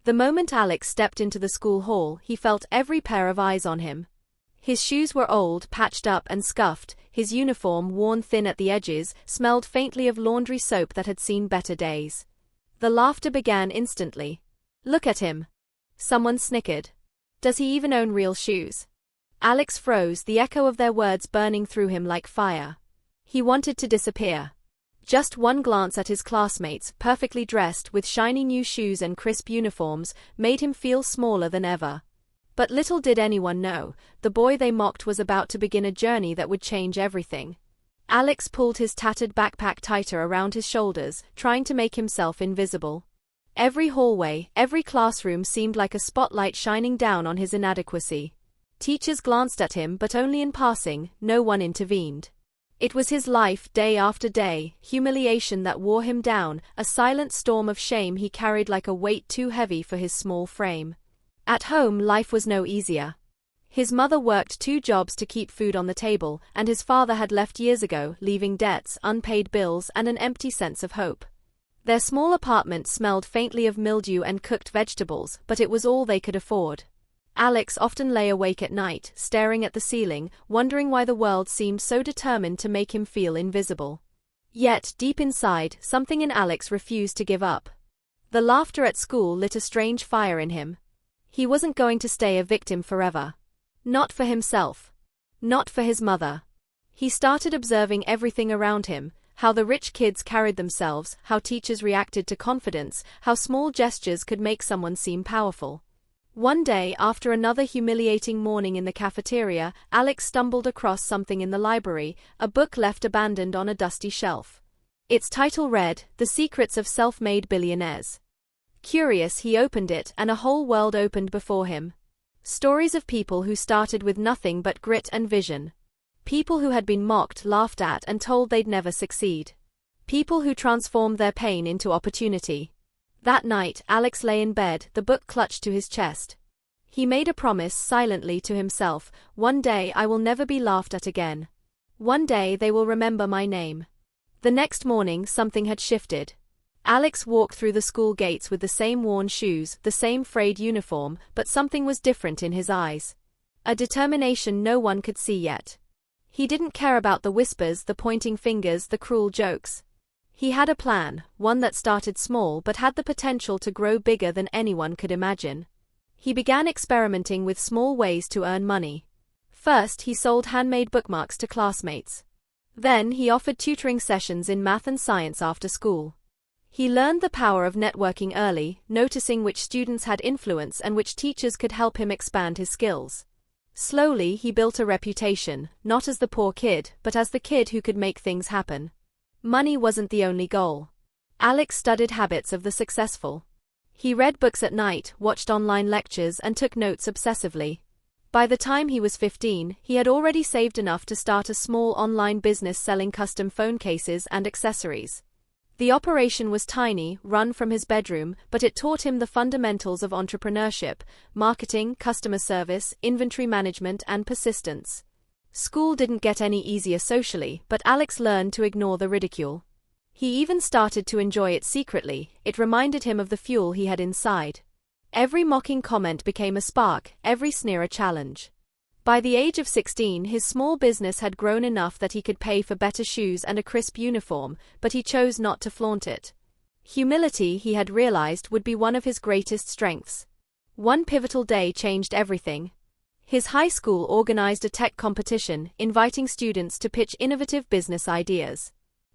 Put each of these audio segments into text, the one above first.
The moment Alex stepped into the school hall, he felt every pair of eyes on him. His shoes were old, patched up and scuffed, his uniform, worn thin at the edges, smelled faintly of laundry soap that had seen better days. The laughter began instantly. "Look at him!" someone snickered. "Does he even own real shoes?" Alex froze, the echo of their words burning through him like fire. He wanted to disappear. Just one glance at his classmates, perfectly dressed, with shiny new shoes and crisp uniforms, made him feel smaller than ever. But little did anyone know, the boy they mocked was about to begin a journey that would change everything. Alex pulled his tattered backpack tighter around his shoulders, trying to make himself invisible. Every hallway, every classroom seemed like a spotlight shining down on his inadequacy. Teachers glanced at him, but only in passing, no one intervened. It was his life, day after day, humiliation that wore him down, a silent storm of shame he carried like a weight too heavy for his small frame. At home, life was no easier. His mother worked 2 jobs to keep food on the table, and his father had left years ago, leaving debts, unpaid bills, and an empty sense of hope. Their small apartment smelled faintly of mildew and cooked vegetables, but it was all they could afford. Alex often lay awake at night, staring at the ceiling, wondering why the world seemed so determined to make him feel invisible. Yet, deep inside, something in Alex refused to give up. The laughter at school lit a strange fire in him. He wasn't going to stay a victim forever. Not for himself. Not for his mother. He started observing everything around him, how the rich kids carried themselves, how teachers reacted to confidence, how small gestures could make someone seem powerful. One day, after another humiliating morning in the cafeteria, Alex stumbled across something in the library, a book left abandoned on a dusty shelf. Its title read, "The Secrets of Self-Made Billionaires." Curious, he opened it, and a whole world opened before him. Stories of people who started with nothing but grit and vision. People who had been mocked, laughed at, and told they'd never succeed. People who transformed their pain into opportunity. That night, Alex lay in bed, the book clutched to his chest. He made a promise, silently to himself, "One day I will never be laughed at again. One day they will remember my name." The next morning, something had shifted. Alex walked through the school gates with the same worn shoes, the same frayed uniform, but something was different in his eyes. A determination no one could see yet. He didn't care about the whispers, the pointing fingers, the cruel jokes. He had a plan, one that started small but had the potential to grow bigger than anyone could imagine. He began experimenting with small ways to earn money. First, he sold handmade bookmarks to classmates. Then, he offered tutoring sessions in math and science after school. He learned the power of networking early, noticing which students had influence and which teachers could help him expand his skills. Slowly, he built a reputation, not as the poor kid, but as the kid who could make things happen. Money wasn't the only goal. Alex studied habits of the successful. He read books at night, watched online lectures, and took notes obsessively. By the time he was 15, he had already saved enough to start a small online business selling custom phone cases and accessories. The operation was tiny, run from his bedroom, but it taught him the fundamentals of entrepreneurship, marketing, customer service, inventory management, and persistence. School didn't get any easier socially, but Alex learned to ignore the ridicule. He even started to enjoy it secretly. It reminded him of the fuel he had inside. Every mocking comment became a spark, every sneer a challenge. By the age of 16, his small business had grown enough that he could pay for better shoes and a crisp uniform, but he chose not to flaunt it. Humility, he had realized, would be one of his greatest strengths. One pivotal day changed everything. His high school organized a tech competition, inviting students to pitch innovative business ideas.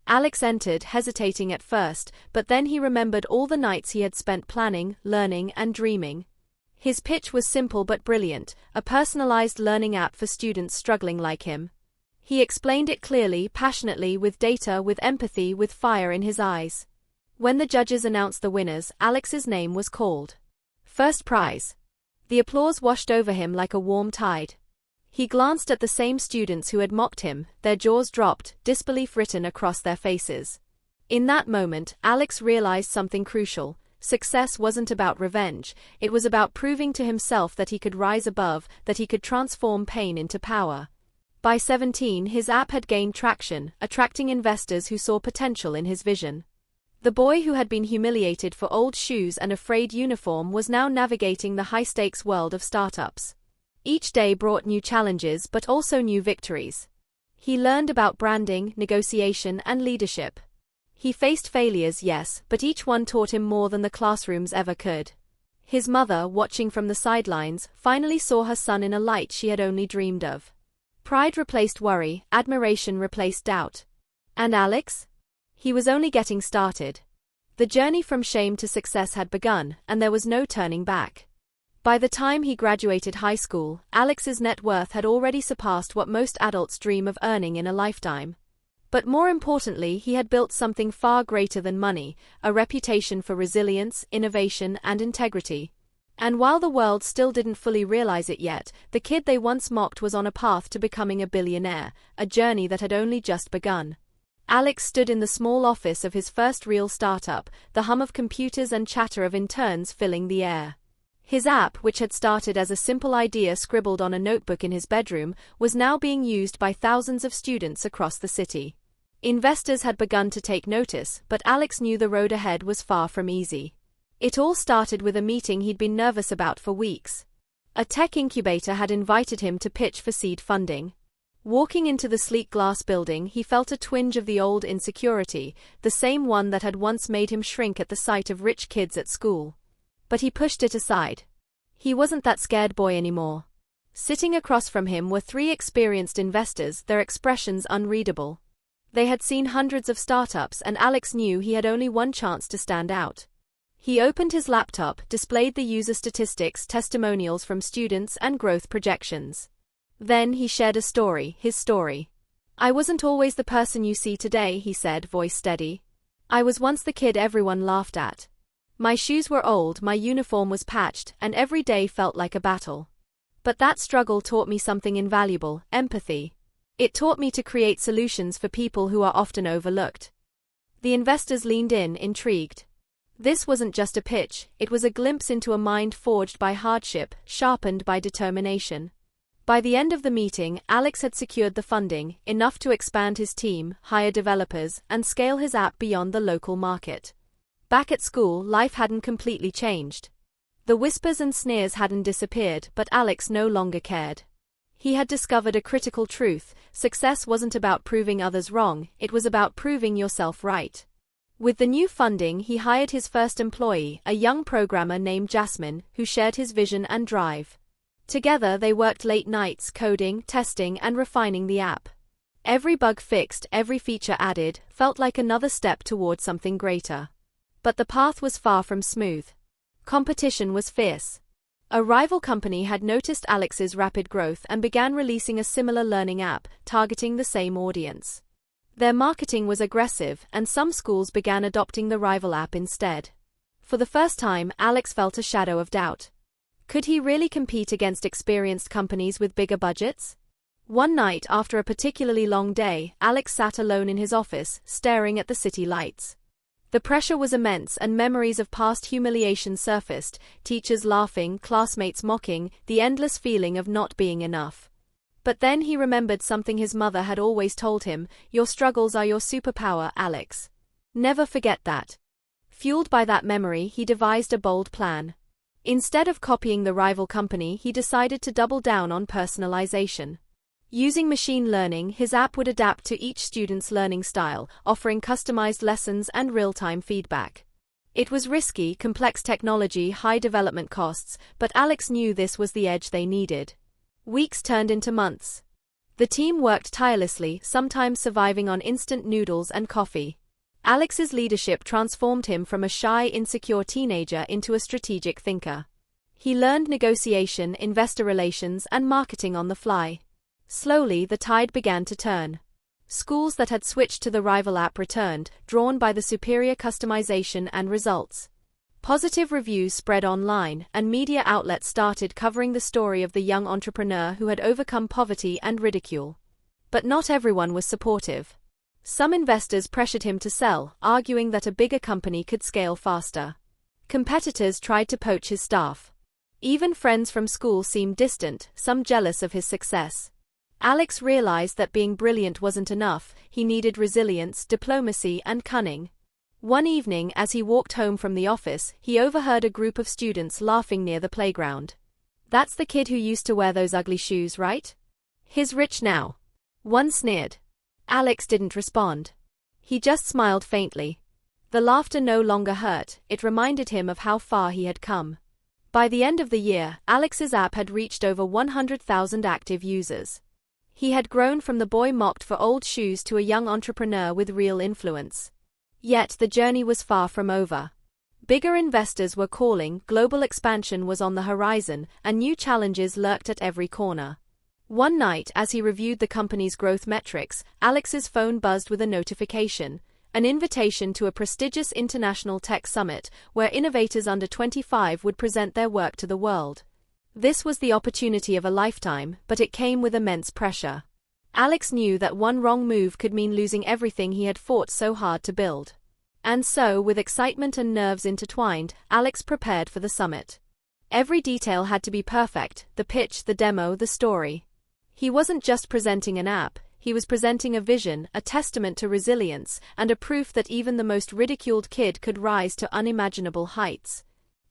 Alex entered, hesitating at first, but then he remembered all the nights he had spent planning, learning, and dreaming. His pitch was simple but brilliant, a personalized learning app for students struggling like him. He explained it clearly, passionately, with data, with empathy, with fire in his eyes. When the judges announced the winners, Alex's name was called. First prize. The applause washed over him like a warm tide. He glanced at the same students who had mocked him, their jaws dropped, disbelief written across their faces. In that moment, Alex realized something crucial. Success wasn't about revenge, it was about proving to himself that he could rise above, that he could transform pain into power. By 17, his app had gained traction, attracting investors who saw potential in his vision. The boy who had been humiliated for old shoes and a frayed uniform was now navigating the high-stakes world of startups. Each day brought new challenges but also new victories. He learned about branding, negotiation, and leadership. He faced failures, yes, but each one taught him more than the classrooms ever could. His mother, watching from the sidelines, finally saw her son in a light she had only dreamed of. Pride replaced worry, admiration replaced doubt. And Alex? He was only getting started. The journey from shame to success had begun, and there was no turning back. By the time he graduated high school, Alex's net worth had already surpassed what most adults dream of earning in a lifetime. But more importantly, he had built something far greater than money, a reputation for resilience, innovation, and integrity. And while the world still didn't fully realize it yet, the kid they once mocked was on a path to becoming a billionaire, a journey that had only just begun. Alex stood in the small office of his first real startup, the hum of computers and chatter of interns filling the air. His app, which had started as a simple idea scribbled on a notebook in his bedroom, was now being used by thousands of students across the city. Investors had begun to take notice, but Alex knew the road ahead was far from easy. It all started with a meeting he'd been nervous about for weeks. A tech incubator had invited him to pitch for seed funding. Walking into the sleek glass building, he felt a twinge of the old insecurity, the same one that had once made him shrink at the sight of rich kids at school. But he pushed it aside. He wasn't that scared boy anymore. Sitting across from him were three experienced investors, their expressions unreadable. They had seen hundreds of startups, and Alex knew he had only one chance to stand out. He opened his laptop, displayed the user statistics, testimonials from students, and growth projections. Then he shared a story, his story. "I wasn't always the person you see today," he said, voice steady. "I was once the kid everyone laughed at. My shoes were old, my uniform was patched, and every day felt like a battle. But that struggle taught me something invaluable: empathy. It taught me to create solutions for people who are often overlooked." The investors leaned in, intrigued. This wasn't just a pitch, it was a glimpse into a mind forged by hardship, sharpened by determination. By the end of the meeting, Alex had secured the funding, enough to expand his team, hire developers, and scale his app beyond the local market. Back at school, life hadn't completely changed. The whispers and sneers hadn't disappeared, but Alex no longer cared. He had discovered a critical truth: success wasn't about proving others wrong, it was about proving yourself right. With the new funding, he hired his first employee, a young programmer named Jasmine, who shared his vision and drive. Together they worked late nights, coding, testing, and refining the app. Every bug fixed, every feature added, felt like another step toward something greater. But the path was far from smooth. Competition was fierce. A rival company had noticed Alex's rapid growth and began releasing a similar learning app, targeting the same audience. Their marketing was aggressive, and some schools began adopting the rival app instead. For the first time, Alex felt a shadow of doubt. Could he really compete against experienced companies with bigger budgets? One night, after a particularly long day, Alex sat alone in his office, staring at the city lights. The pressure was immense, and memories of past humiliation surfaced: teachers laughing, classmates mocking, the endless feeling of not being enough. But then he remembered something his mother had always told him: "Your struggles are your superpower, Alex. Never forget that." Fueled by that memory, he devised a bold plan. Instead of copying the rival company, he decided to double down on personalization. Using machine learning, his app would adapt to each student's learning style, offering customized lessons and real-time feedback. It was risky, complex technology, high development costs, but Alex knew this was the edge they needed. Weeks turned into months. The team worked tirelessly, sometimes surviving on instant noodles and coffee. Alex's leadership transformed him from a shy, insecure teenager into a strategic thinker. He learned negotiation, investor relations, and marketing on the fly. Slowly, the tide began to turn. Schools that had switched to the rival app returned, drawn by the superior customization and results. Positive reviews spread online, and media outlets started covering the story of the young entrepreneur who had overcome poverty and ridicule. But not everyone was supportive. Some investors pressured him to sell, arguing that a bigger company could scale faster. Competitors tried to poach his staff. Even friends from school seemed distant, some jealous of his success. Alex realized that being brilliant wasn't enough; he needed resilience, diplomacy, and cunning. One evening, as he walked home from the office, he overheard a group of students laughing near the playground. "That's the kid who used to wear those ugly shoes, right? He's rich now." One sneered. Alex didn't respond. He just smiled faintly. The laughter no longer hurt, it reminded him of how far he had come. By the end of the year, Alex's app had reached over 100,000 active users. He had grown from the boy mocked for old shoes to a young entrepreneur with real influence. Yet the journey was far from over. Bigger investors were calling, global expansion was on the horizon, and new challenges lurked at every corner. One night, as he reviewed the company's growth metrics, Alex's phone buzzed with a notification, an invitation to a prestigious international tech summit where innovators under 25 would present their work to the world. This was the opportunity of a lifetime, but it came with immense pressure. Alex knew that one wrong move could mean losing everything he had fought so hard to build. And so, with excitement and nerves intertwined, Alex prepared for the summit. Every detail had to be perfect: the pitch, the demo, the story. He wasn't just presenting an app, he was presenting a vision, a testament to resilience, and a proof that even the most ridiculed kid could rise to unimaginable heights.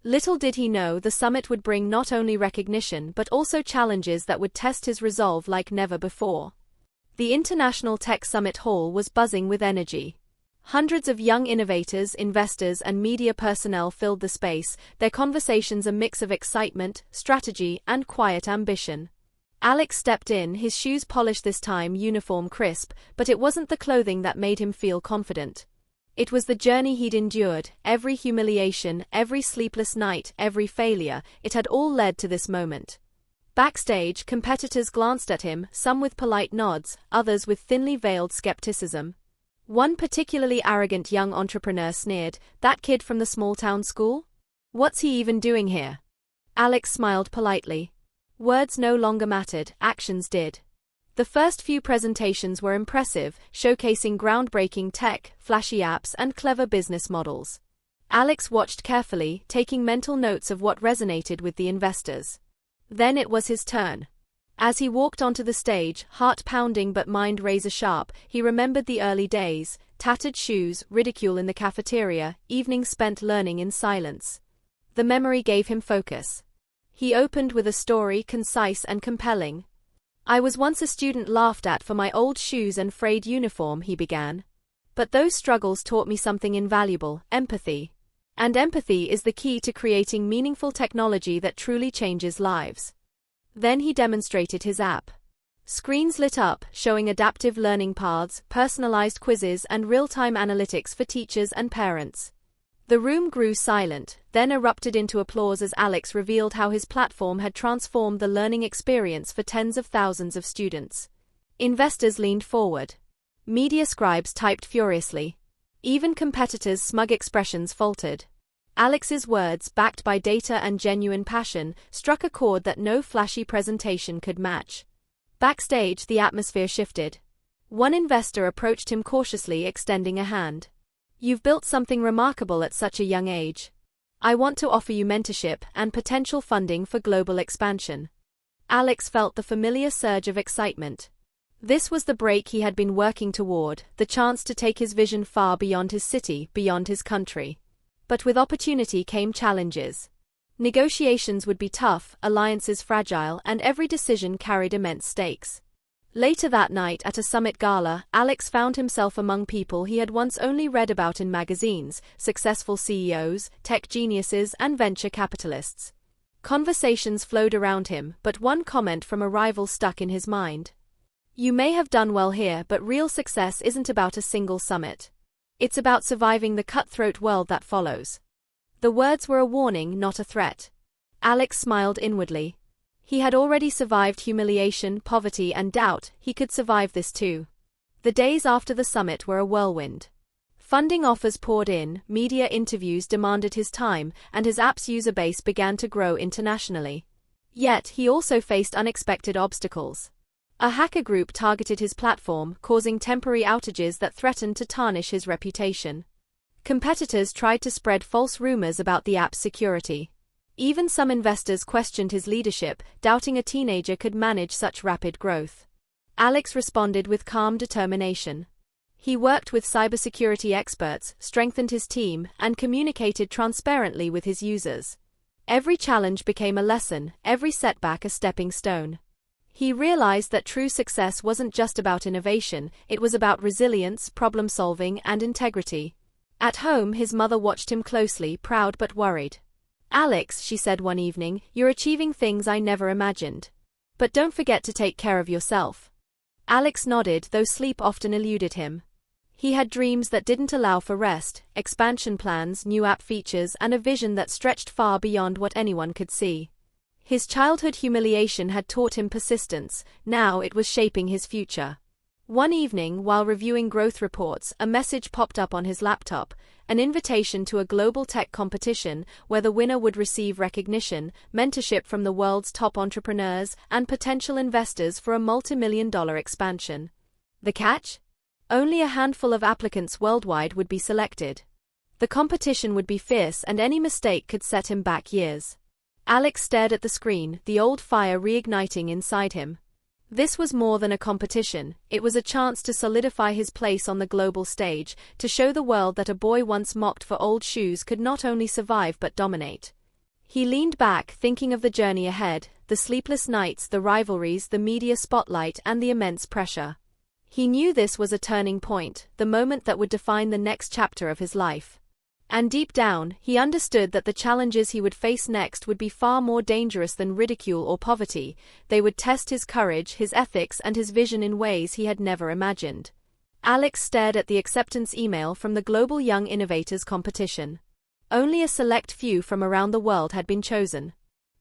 Little did he know the summit would bring not only recognition but also challenges that would test his resolve like never before. The International Tech Summit Hall was buzzing with energy. Hundreds of young innovators, investors, and media personnel filled the space, their conversations a mix of excitement, strategy, and quiet ambition. Alex stepped in, his shoes polished this time, uniform crisp, but it wasn't the clothing that made him feel confident. It was the journey he'd endured, every humiliation, every sleepless night, every failure, it had all led to this moment. Backstage, competitors glanced at him, some with polite nods, others with thinly veiled skepticism. One particularly arrogant young entrepreneur sneered, "That kid from the small-town school? What's he even doing here?" Alex smiled politely. Words no longer mattered, actions did. The first few presentations were impressive, showcasing groundbreaking tech, flashy apps, and clever business models. Alex watched carefully, taking mental notes of what resonated with the investors. Then it was his turn. As he walked onto the stage, heart pounding but mind razor sharp, he remembered the early days, tattered shoes, ridicule in the cafeteria, evenings spent learning in silence. The memory gave him focus. He opened with a story, concise and compelling. "I was once a student laughed at for my old shoes and frayed uniform," he began. "But those struggles taught me something invaluable: empathy. And empathy is the key to creating meaningful technology that truly changes lives." Then he demonstrated his app. Screens lit up, showing adaptive learning paths, personalized quizzes, and real-time analytics for teachers and parents. The room grew silent, then erupted into applause as Alex revealed how his platform had transformed the learning experience for tens of thousands of students. Investors leaned forward. Media scribes typed furiously. Even competitors' smug expressions faltered. Alex's words, backed by data and genuine passion, struck a chord that no flashy presentation could match. Backstage, the atmosphere shifted. One investor approached him cautiously, extending a hand. "You've built something remarkable at such a young age. I want to offer you mentorship and potential funding for global expansion." Alex felt the familiar surge of excitement. This was the break he had been working toward, the chance to take his vision far beyond his city, beyond his country. But with opportunity came challenges. Negotiations would be tough, alliances fragile, and every decision carried immense stakes. Later that night at a summit gala, Alex found himself among people he had once only read about in magazines: successful CEOs, tech geniuses, and venture capitalists. Conversations flowed around him, but one comment from a rival stuck in his mind. "You may have done well here, but real success isn't about a single summit. It's about surviving the cutthroat world that follows." The words were a warning, not a threat. Alex smiled inwardly. He had already survived humiliation, poverty, and doubt. He could survive this too. The days after the summit were a whirlwind. Funding offers poured in, media interviews demanded his time, and his app's user base began to grow internationally. Yet, he also faced unexpected obstacles. A hacker group targeted his platform, causing temporary outages that threatened to tarnish his reputation. Competitors tried to spread false rumors about the app's security. Even some investors questioned his leadership, doubting a teenager could manage such rapid growth. Alex responded with calm determination. He worked with cybersecurity experts, strengthened his team, and communicated transparently with his users. Every challenge became a lesson, every setback a stepping stone. He realized that true success wasn't just about innovation, it was about resilience, problem-solving, and integrity. At home, his mother watched him closely, proud but worried. "Alex," she said one evening, "you're achieving things I never imagined. But don't forget to take care of yourself." Alex nodded, though sleep often eluded him. He had dreams that didn't allow for rest, expansion plans, new app features, and a vision that stretched far beyond what anyone could see. His childhood humiliation had taught him persistence, now it was shaping his future. One evening, while reviewing growth reports, a message popped up on his laptop, an invitation to a global tech competition where the winner would receive recognition, mentorship from the world's top entrepreneurs, and potential investors for a multi-million-dollar expansion. The catch? Only a handful of applicants worldwide would be selected. The competition would be fierce, and any mistake could set him back years. Alex stared at the screen, the old fire reigniting inside him. This was more than a competition, it was a chance to solidify his place on the global stage, to show the world that a boy once mocked for old shoes could not only survive but dominate. He leaned back, thinking of the journey ahead, the sleepless nights, the rivalries, the media spotlight, and the immense pressure. He knew this was a turning point, the moment that would define the next chapter of his life. And deep down, he understood that the challenges he would face next would be far more dangerous than ridicule or poverty. They would test his courage, his ethics, and his vision in ways he had never imagined. Alex stared at the acceptance email from the Global Young Innovators competition. Only a select few from around the world had been chosen.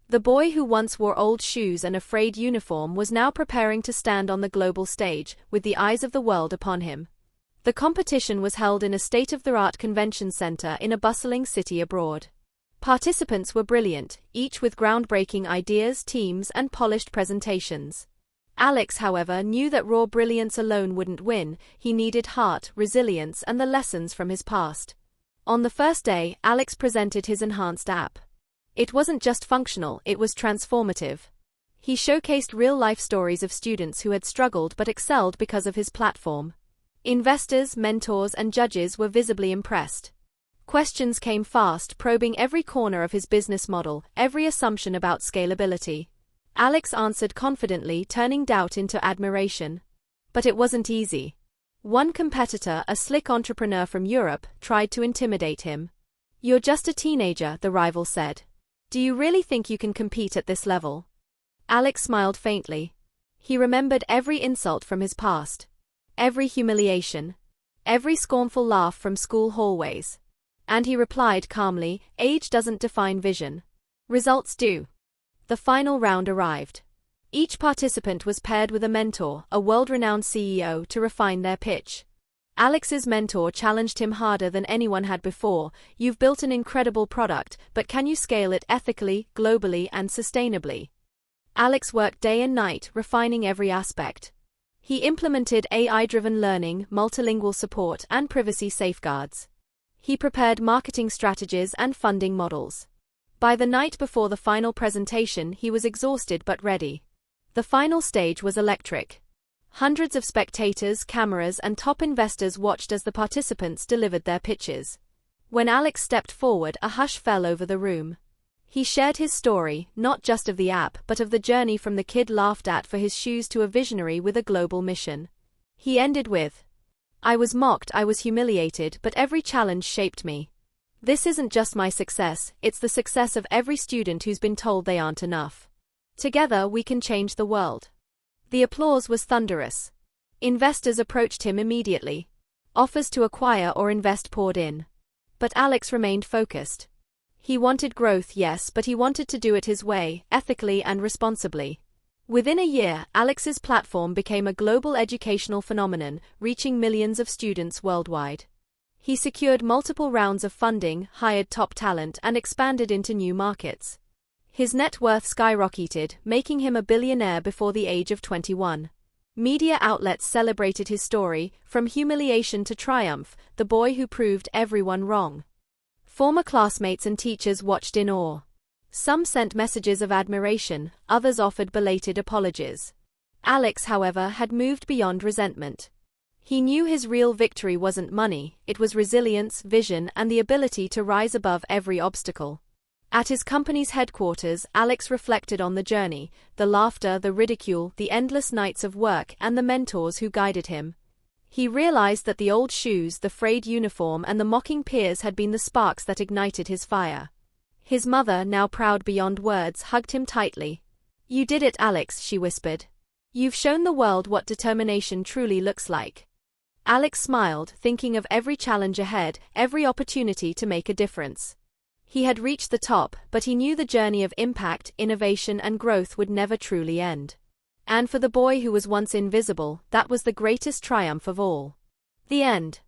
The boy who once wore old shoes and a frayed uniform was now preparing to stand on the global stage, with the eyes of the world upon him. The competition was held in a state-of-the-art convention center in a bustling city abroad. Participants were brilliant, each with groundbreaking ideas, teams, and polished presentations. Alex, however, knew that raw brilliance alone wouldn't win. He needed heart, resilience, and the lessons from his past. On the first day, Alex presented his enhanced app. It wasn't just functional, it was transformative. He showcased real-life stories of students who had struggled but excelled because of his platform. Investors, mentors, and judges were visibly impressed. Questions came fast, probing every corner of his business model, every assumption about scalability. Alex answered confidently, turning doubt into admiration. But it wasn't easy. One competitor, a slick entrepreneur from Europe, tried to intimidate him. "You're just a teenager," the rival said. "Do you really think you can compete at this level?" Alex smiled faintly. He remembered every insult from his past. Every humiliation. Every scornful laugh from school hallways. And he replied calmly, "Age doesn't define vision. Results do." The final round arrived. Each participant was paired with a mentor, a world-renowned CEO, to refine their pitch. Alex's mentor challenged him harder than anyone had before. "You've built an incredible product, but can you scale it ethically, globally, and sustainably?" Alex worked day and night, refining every aspect. He implemented AI-driven learning, multilingual support, and privacy safeguards. He prepared marketing strategies and funding models. By the night before the final presentation, he was exhausted but ready. The final stage was electric. Hundreds of spectators, cameras, and top investors watched as the participants delivered their pitches. When Alex stepped forward, a hush fell over the room. He shared his story, not just of the app, but of the journey from the kid laughed at for his shoes to a visionary with a global mission. He ended with, "I was mocked, I was humiliated, but every challenge shaped me. This isn't just my success, it's the success of every student who's been told they aren't enough. Together we can change the world." The applause was thunderous. Investors approached him immediately. Offers to acquire or invest poured in. But Alex remained focused. He wanted growth, yes, but he wanted to do it his way, ethically and responsibly. Within a year, Alex's platform became a global educational phenomenon, reaching millions of students worldwide. He secured multiple rounds of funding, hired top talent, and expanded into new markets. His net worth skyrocketed, making him a billionaire before the age of 21. Media outlets celebrated his story, from humiliation to triumph, the boy who proved everyone wrong. Former classmates and teachers watched in awe. Some sent messages of admiration, others offered belated apologies. Alex, however, had moved beyond resentment. He knew his real victory wasn't money, it was resilience, vision, and the ability to rise above every obstacle. At his company's headquarters, Alex reflected on the journey, the laughter, the ridicule, the endless nights of work, and the mentors who guided him. He realized that the old shoes, the frayed uniform, and the mocking peers had been the sparks that ignited his fire. His mother, now proud beyond words, hugged him tightly. "You did it, Alex," she whispered. "You've shown the world what determination truly looks like." Alex smiled, thinking of every challenge ahead, every opportunity to make a difference. He had reached the top, but he knew the journey of impact, innovation, and growth would never truly end. And for the boy who was once invisible, that was the greatest triumph of all. The end.